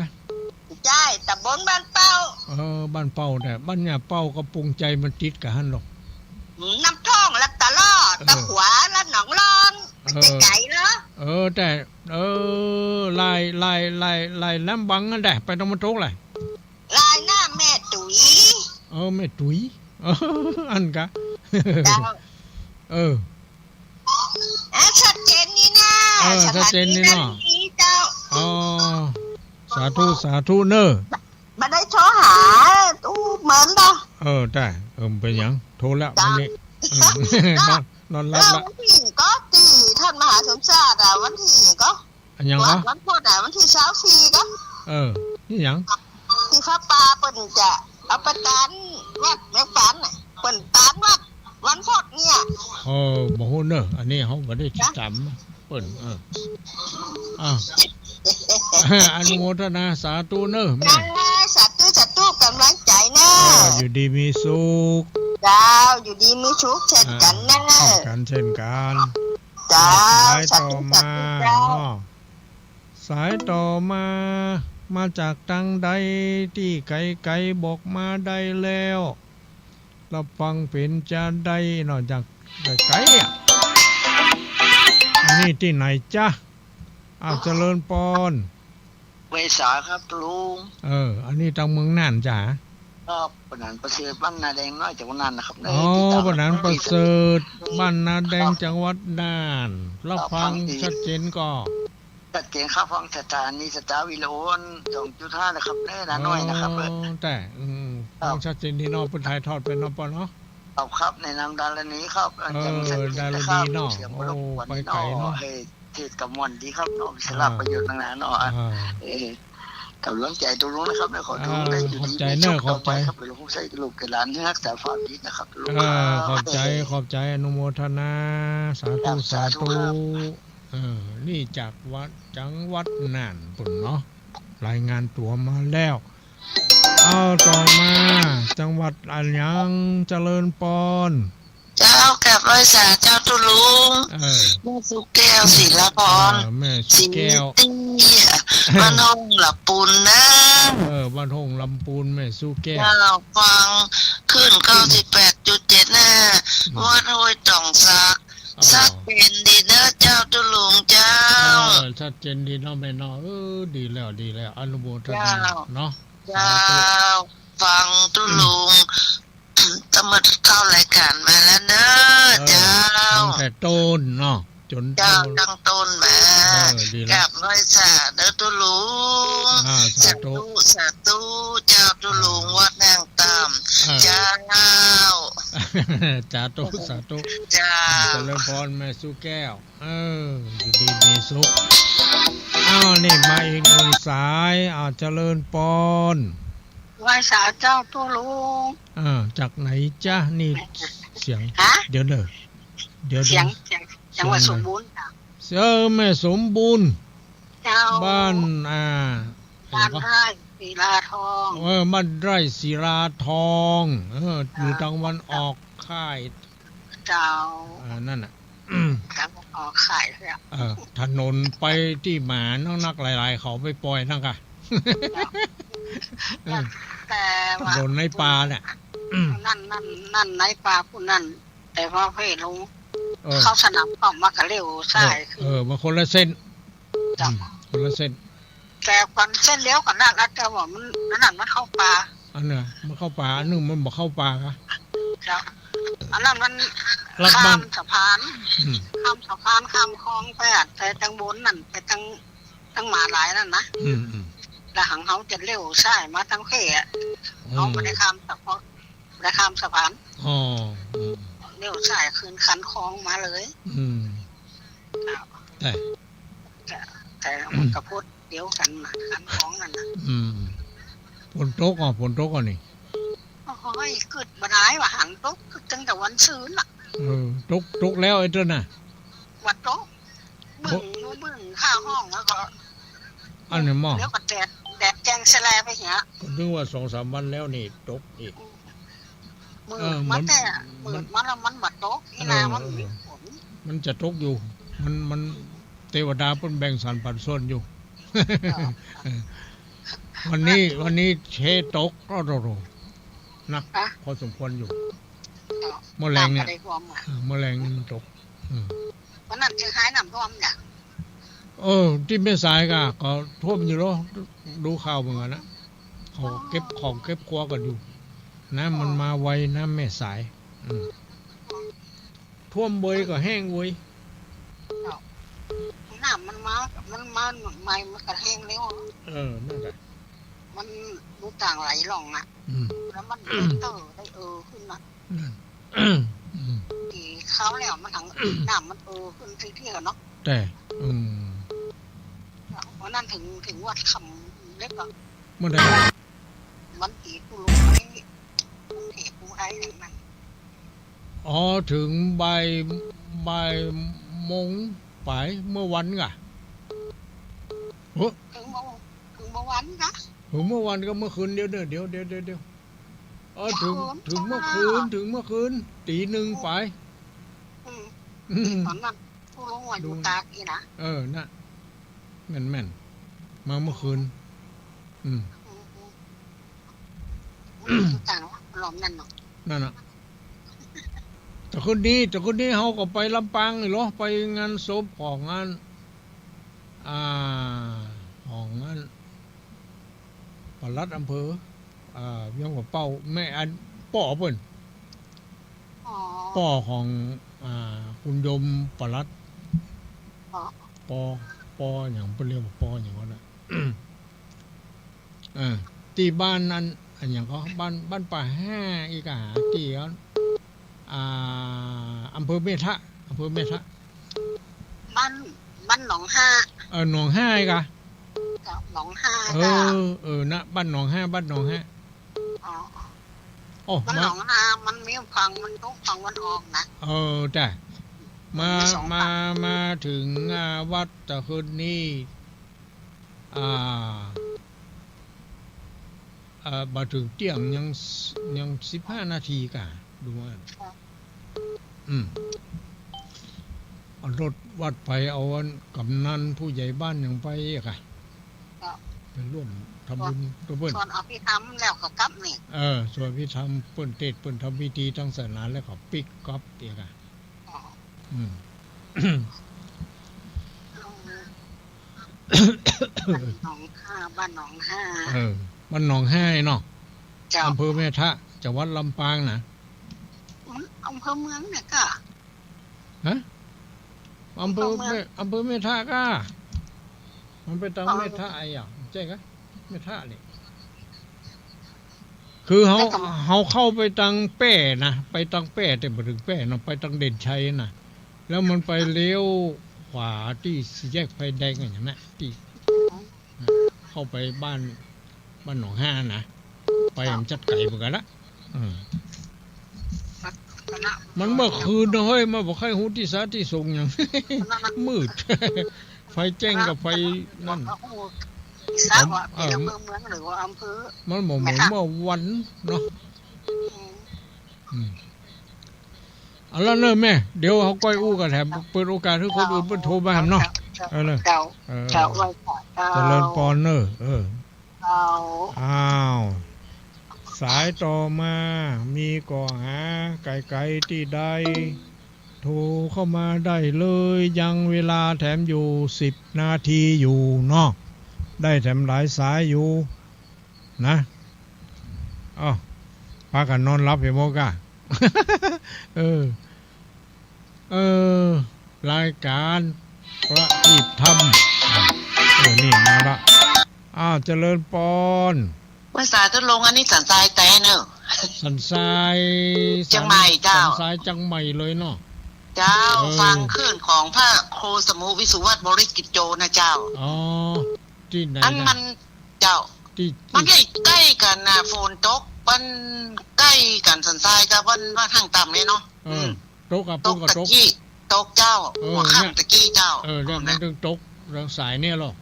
ใช่ตำบลบ้านเป้าบ้านเป้าแต่บ้านย่าเป้าก็ปรุงใจมันติดกับฮั่นหรอกน้ำท่องและตะลอดตะขวาและหนองล่องมันจะไก่เนาะแต่ลายน้ำบังนั่นแหละไปตรงมันทุกเลยลายหน้าแม่ตุ๋ยแม่ตุ๋ยอันกะชัดเจนนี่นะชัดเจนนี่เนาะสาธุเนอะมาได้โทรหาตู้เหมือนเนาะได้เป็นยังโทรแล้ววันนี้นอนรับละวันที่ก็ตีท่านมหาสมชาติวันที่ก็ยังวันพุธวันที่เช้าฟรีก็นี่ยังที่พระป่าเปิ่นจะเอาไปตานวัดแม่ฝันเปิ่นตานวัดวันพุธเนี่ยบ่ฮู้เนอะอันนี้เขาบ่ได้จำเปิ่นอนุโมทนาสาธุเนอะแม่สาธุกำลังใจเนอะอยู่ดีมีสุขเจ้าอยู่ดีมีสุขเช่นกันเนอะเช่นกันเจ้าสายต่อมา สายต่อมาจากทางใดที่ไกลๆบอกมาได้แล้วรับฟังเป็นจะได้นอกจากไกลๆอ่ะอันนี้ที่ไหนจ๊ะเจริญปอน เวสาครับลุง อันนี้ทางเมืองน่านจ้ะ ก็ปนันประเสริฐบ้านนาแดงน้อยจากวันนั้นนะครับ อ๋อปนันประเสริฐบ้านนาแดงจังหวัดน่านรับฟังชัดเจนก็ชัดเจนครับฟังสถานีสตาร์วิโลน2.5นะครับแน่นาน้อยนะครับแต่ฟังชัดเจนที่นอกเป็นไทยทอดเป็นนอกปอนเนาะครับในนามดารณีครับดารณีเนาะโอ้ไปไกลเนาะเทศกับมวลดีครับเนาะสลับประโยชน์ต่างๆเนาะกับล้วนใจตัวลุงนะครับขอดูได้อยู่ดีขอบใจครับเป็นลูกใส่ลูกกระหลานที่รักษาความดีนะครับขอบใจอนุโมทนาสาธุนี่จากวัดจังหวัดน่านปุ่นเนาะรายงานตัวมาแล้วต่อมาจังหวัดอันยังเจริญปอนเจ้ากับร้อยสาเจ้าตุลุงแม่สุแก้วศิลปรแม่สุแก้วบ้านห้องลำปูนนะบ้านห้องลำปูนแม่สุแก้วเราฟังขึ้น 98.7 นะวัดห้วยจ่องซักชัดเจนดีนะเจ้าตุลุงเจ้าชัดเจนดีเนาะแม่เนาะดีแล้วอนุโมทนาเนาะเจ้าฟังตุลุงตำรวจเข้ารายการมาแล้วเนอะเจ้าตั้งแต่ต้นเนาะจนเจ้าตั้งต้นมากับน้อยสาเด้อตุลุงสาธุเจ้าตุลุงวัดนางตามเจ้าสาธุเจ้าเจริญพรแม่สุแก้วดีมีสุขนี่มาอีกหนึ่งสายเจริญพรไหว้สาเจ้าตุลุงจากไหนจ้านี่เสียงเดี๋ยวเสียงจังหวัดสมบูรณ์แม่สมบูรณ์บ้านไร่ศิลาทองบ้านไร่ศิลาทองอยู่ทางวันออกค่ายเจ้านั่นน่ะทางออกค่ายถนนไปที่หมานักหลายๆเขาไปปล่อยนั่นค่ะแต่ว่าถนนในป่าเนี่ยนั่นในป่าผู้นั่นแต่พอเพศลงเข้าสนามก็มากระเร็วใช่มาคนละเส้นคนละเส้นแต่กันเส้นเลี้ยวกันนั่นแล้วแต่ว่ามันนั่นมันเข้าป่าอันเนี่ยมันเข้าป่าอันนึงมันบอกเข้าป่าค่ะอันนั้นมันข้ามสะพานข้ามคลองไปแต่ทางบนนั่นไปทางหมาหลายนั่นนะแล้วหังเขาจะเร็วใช่มาทั้งเขตเขาไม่ได้ข้ามแต่เพราะได้ข้ามสะพานเร็วใช่คืนคันคลองมาเลยแต่มันกระพุ้เดียวกันคันคลองนั่นนะฝนตกนี่โอ้ยเกิดมาได้ว่าหันตกตั้งแต่วันซื้อน่ะตกแล้วไอ้เจ้าน่ะวันตกบึ้งข้าห้องแล้วก็อันนี้มั่งแล้วก็แดดแจ้งแสลไปเหี้ยก็นึกว่า 2-3 วันแล้วนี่ตกอีกมันแต่มันบัดตกนี่นะมันจะตกอยู่มันเทวดาเพิ่นแบ่งสรรปันส่วนอยู่วันนี้เชตกก็โรนักพอสมควรอยู่แมลงเนี่ยแมลงมันตกวันนั้นจะหายน้ำท่วมเนี่ยที่แม่สายก็ท่วมอยู่แล้วดูข่าวเหมือนกันนะเขาเก็บของเก็บครัวกันอยู่น้ำมันมาไวน้ำแม่สายท่วมเบยก็แห้งเว้ยน้ำมันมาใหม่มันก็แห้งเร็วนั่นแหละมันดูต่างไหลหล่องอ่ะแล้วมันเตอได้ขึ้นนะที่เขาแล้วมันถังน้ำมันขึ้นเที่ยวเนาะแต่วันนั้นถึงวัดคำเล็กอ่ะเมื่อใดมันตีกูลงไปเทปูไทยนั่นถึงบ่ายโมงไปเมื่อวันก่ะถึงเมื่อวันนะถึงเมื่อวันก็เมื่อคืนเดี๋ยวถึงเมื่อคืนตีหนึ่งไปตอนนั้นกูลงว่าอยู่ตากอีนะน่ะแม่น มาเมื่อคืนต่างหลอมนั่นเนาะนั่นน่ะแต่คนนี้เขาก็ไปลำปางเลยเหรอไปงานศพของงานของงานปลัดอำเภอยังว่าเป้าแม่อันป่อเพิ่นป่อของคุณยมปลัดปออย่างเพิ่นเรียกว่าปออย่างนั้นน่ะที่บ้านนั้นอันอย่างก็บ้านป่าแห่อีกที่อำเภอเมทะบ้านหนองห้าหนองห้าอีกหนองห้านะบ้านหนองห้าบ้านหนองห้าบ้านหนองห้ามันมีฝั่งมันต้องฝั่งวันออกนะแต่มาถึงวัดตะคืนนี้มาถึงเตียงยัง15 นาทีกะดูว่าเอารถวัดไปเอากำนันผู้ใหญ่บ้านอย่างไปค่ะไปร่วมทำบุญกับเพิ่นส่วนอภิธรรมแล้วก็กลับนี่ส่วนพิธรรมเพิ่นเทศน์เพิ่นทำพิธีทางศาสนาแล้วก็ปิกกลับเอียค่ะบ้านหนองห้าบ้านหนองห้าเนาะอำเภอแม่ทะจังหวัดลำปางนะอำเภอเมืองเนี่ยก็ฮะอำเภอแม่ทะก็มันไปทางแม่ทะใช่กะแม่ทะนี่คือเขาเข้าไปทางแป้นะไปทางแป้แต่บ่ถึงแป้เนาะไปทางเด่นชัยนะแล้วมันไปเลี้ยวขวาที่สี่แยกไฟแดงอย่างนั้นที่เข้าไปบ้านหนองห้านะไปมันจัดไก่เหมือนกันละมันเมื่อคืนเฮ้ยมาบอกให้หูที่สาที่ส่งอย่างมืดไฟแจ้งกับไฟนั่นทราบว่าเป็นอำเภอเมืองหรือว่าอำเภอมันเหมือนเมื่อวันเนาะแล้วเนอะแม่เดี๋ยวเขาก้อยอู้กันแถมเปิดโอกาสให้คนอื่นเพิ่นโทรมาเนาะเลยเจ้าไว้เจริญพรเนอะสายต่อมามีก่อหาไกลๆที่ใดโทรเข้ามาได้เลยยังเวลาแถมอยู่10 นาทีอยู่เนาะได้แถมหลายสายอยู่นะพากันนอนรับเห็นโมกะรายการประทีปธรรมนี่มาละเจริญปอนภาษาทดลงอันนี้สันทรายแต่เนอะสันทรายจังใหม่เจ้าสันทรายจังใหม่เลยเนาะเจ้าฟังคลื่นของพระครูสมุวิสุวัตบริกิจโจนะเจ้าที่ไหนอันมันเจ้ามันใกล้กันนะฝนตกมันใกล้กันสันทรายกับวันว่าทางต่ำเลยเนาะตกกับตกตะกี้ตกเจ้าหัวค่ำตะกี้เจ้าเรื่องนั้นถึงตกเรื่องสายเนี่ยหรอ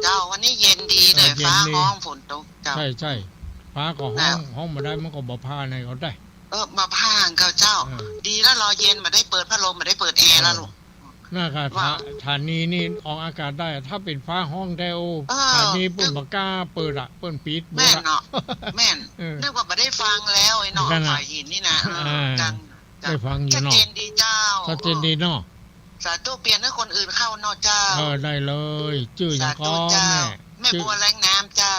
เจ้าวันนี้เย็นดีเลยฟ้าห้องฝนตกเจ้าใช่ฟ้าก็ห้องมาได้มันก็บ่พาในเขาได้มาพาเขาเจ้าดีแล้วรอเย็นมาได้เปิดพัดลมมาได้เปิดแอร์แล้วลูกน่าค่ะฐานีนี่ออกอากาศได้ถ้าเป็นฟ้าห้องแดวฐานีปุ่นปากกาเปิดเปิดปิดแม่นเนาะแม่นนึกว่ามาได้ฟังแล้วไอ้หน่อฝ่ายหินนี่นะจังได้ฟังอยู่เนาะชัดเจนดีเจ้าชัดเจนดีเนาะสาธุเปลี่ยนให้คนอื่นเข้าเนาะเจ้าได้เลยชื่ออย่างก็แม่บัวแรงน้ำเจ้า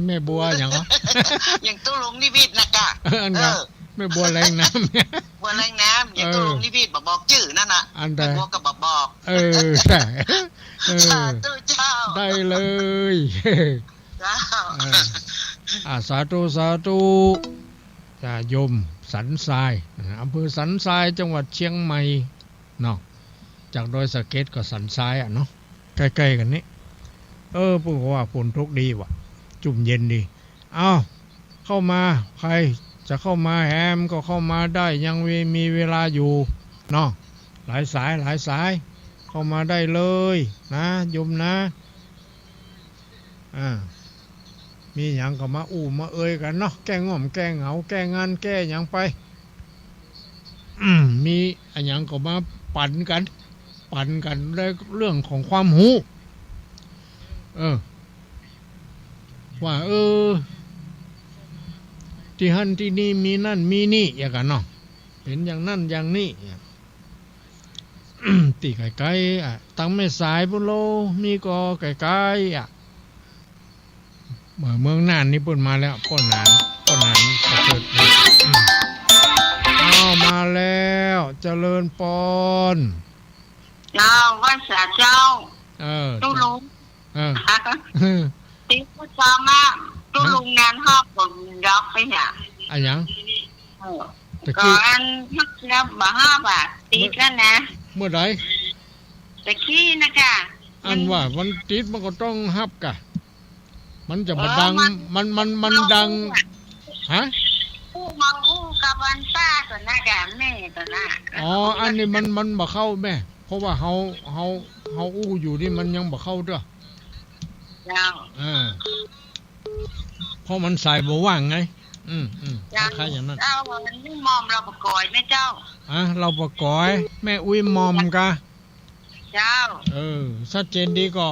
แม่บัวอย่างก็อย่างตู้ลุงนิวิตนะกะแม่บัวแรงน้ำบัวแรงน้ำอย่างตู้ลุงนิวิตบอกชื่อนั่นน่ะแม่บัวก็บอกใช่สาธุเจ้าได้เลยเจ้าสาธุโยมสันทรายอำเภอสันทรายจังหวัดเชียงใหม่เนาะจากดอยสะเก็ดก็สันทรายเนาะใกล้ๆกันนี้พูดว่าฝนตกดีว่ะจุ่มเย็นดีเข้ามาใครจะเข้ามาแฮมก็เข้ามาได้ยังมีเวลาอยู่เนาะหลายสายเข้ามาได้เลยนะโยมนะมีอย่างก็มามากันเนาะแก้ง่อมแก้เหงาแก้งานแก้อย่างไปมีอันอย่างก็มาปั่นกันเรื่องของความหู ว่าที่หันที่นี่มีนั่นมีนี่อย่างกันเนาะเป็นอย่างนั่นอย่างนี้ ตีไกลๆตั้งแม่สายพุ่นโลมีก็ไกลๆเมืองน่านนี่เปิ่นมาแล้วป้อนนานประเสริฐมาแล้วเจริญปอนเจ้าว่าสาเจ้าตู้ลุงตีผู้ชายมาตู้ลุงงานหอบผมยกไปเนี่ยอะไรยังก่อนพักแล้วบ่5 บาทตีแล้วนะเมื่อไหร่ตะกี้นะคะอันว่าวันติดมันก็ต้องฮับกะมันจะมาดังมันดังฮะมังอู้กับวันป้าตัวหน้ากะแม่ตัวหน้าอันนี้มันบ่เข้าแม่เพราะว่าเฮาอู้อยู่นี่มันยังบ่เข้าเด้อเจ้าเพราะมันใส่บ่ว่างไงใครอย่างนั้นเจ้ามันนี่มอมเราประกอยแม่เจ้าเราประกอยแม่อุ้ยมอมกะเจ้าชัดเจนดีก็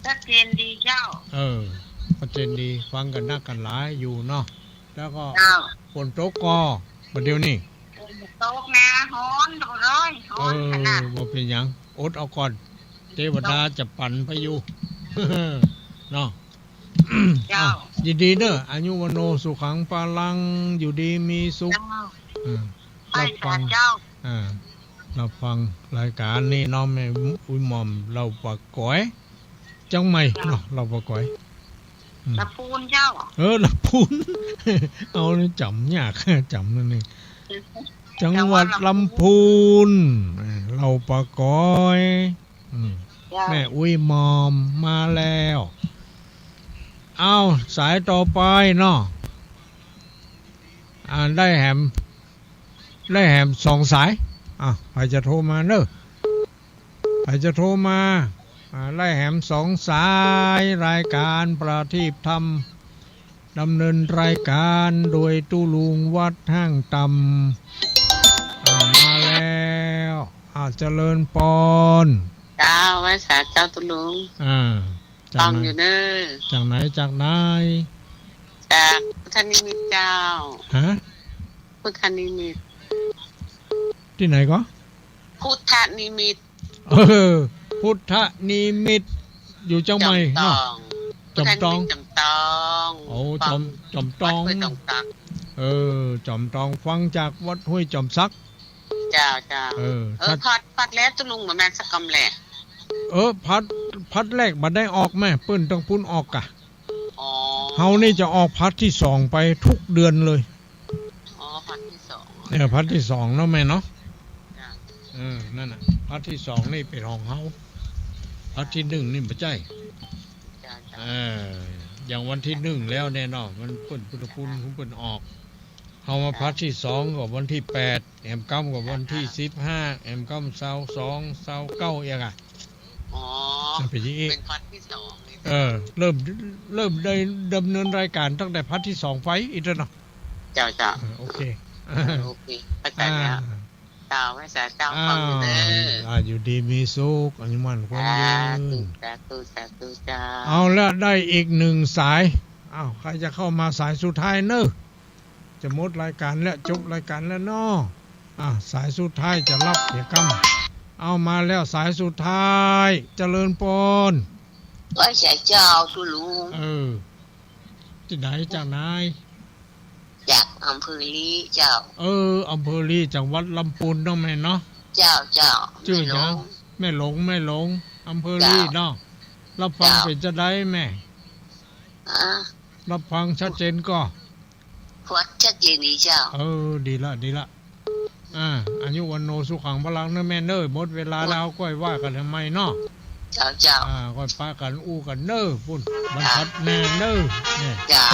ชัดเจนดีเจ้าชัดเจนดีฟังกันนักกันหลายอยู่เนาะแล้วก็ฝนตกก็ประเดี๋ยวนี้ตกนะฮ้อนเลยฮ้อนขนาดบ่เป็นหยังอดเอาก่อนเทวดาจะปั่นพายุเนาะยินดีเด้ออายุวโนสุขังปาลังอยู่ดีมีสุขรับฟังรับฟังรายการนี้น้องแม่อุ้ยหม่อมเราปะก้อยจังไม่เนาะเราปะก้อยละปูนเจ้าละปูนเอานี่จำยากจำนั่นนี่จังหวัดลำพูนเราปะก้อยแม่อุ้ยหม่อมมาแล้วเอาสายต่อไปเนาะได้แหม2 สายใครจะโทรมาเนอะใครจะโทรมาได้แหม2 สายรายการประทีปธรรมดำเนินรายการโดยตู้ลุงวัดห้างตำมาแล้วเจริญปอนเจ้าไว้สาเจ้าตู้ลุงฟังอยู่เด้อจากไหนจากพุทธนิมิตเจ้าพุทธนิมิตที่ไหนก็พุทธนิมิตพุทธนิมิตอยู่จังไหนเนาะจอมตองโอ้จอมตองจอมตองฟังจากวัดห้วยจอมซักเจ้าพัดแล้วตุลุงเหมือนแม่สักกำแหละพัดแรกบัดได้ออกแม่เปิ้นต้องพุ่นออกกะเฮานี่จะออกพัดที่2ไปทุกเดือนเลยพัดที่2พัดที่2เนาะแม่เนาะนั่นน่ะพัดที่2นี่เป็นของเฮาพัดที่1นี่บ่ใช่อย่างวันที่1แล้วแน่นอนมันเปิ้นพุทธคุณเปิ้นออกเฮามาพัดที่2ก็วันที่8แอมค่ำก็วันที่15แอมค่ำ22 29อีกเป็นพัดที่2เริ่มได้ดำเนินรายการตั้งแต่พัดที่2ไฟอีกแล้วเนาะเจ้าโอเคเข้าใจแล้วเจ้าไว้สาเจ้าฟังอยู่เด้ออยู่ดีมีสุขอายุมั่นความยืนสาธุเจ้าเอาละได้อีก1 สายใครจะเข้ามาสายสุดท้ายเนอะจะหมดรายการแล้วจบรายการแล้วเนาะสายสุดท้ายจะรับเกียรติกรรมเอามาแล้วสายสุดท้ายเจริญปนไว้สาเจ้าตุลุงที่ไหนจากไหนจากอำเภอลีเจ้าอำเภอลีจังหวัดลำพูนเนาะแม่เนาะเจ้าชื่อหยังแม่หลงอำเภอลีเนาะรับฟังเป็นจะได้แม่รับฟังชัดเจนก็ชัดเจนดีเจ้าดีละอายุวันโนสุขังพลังเนอะแม่เนอะหมดเวลาแล้วก้อยว่ากันทำไมเนาะเจ้าก้อยปากันอู้กันเนอะพุ่นบรรทัดแน่เนอะเจ้า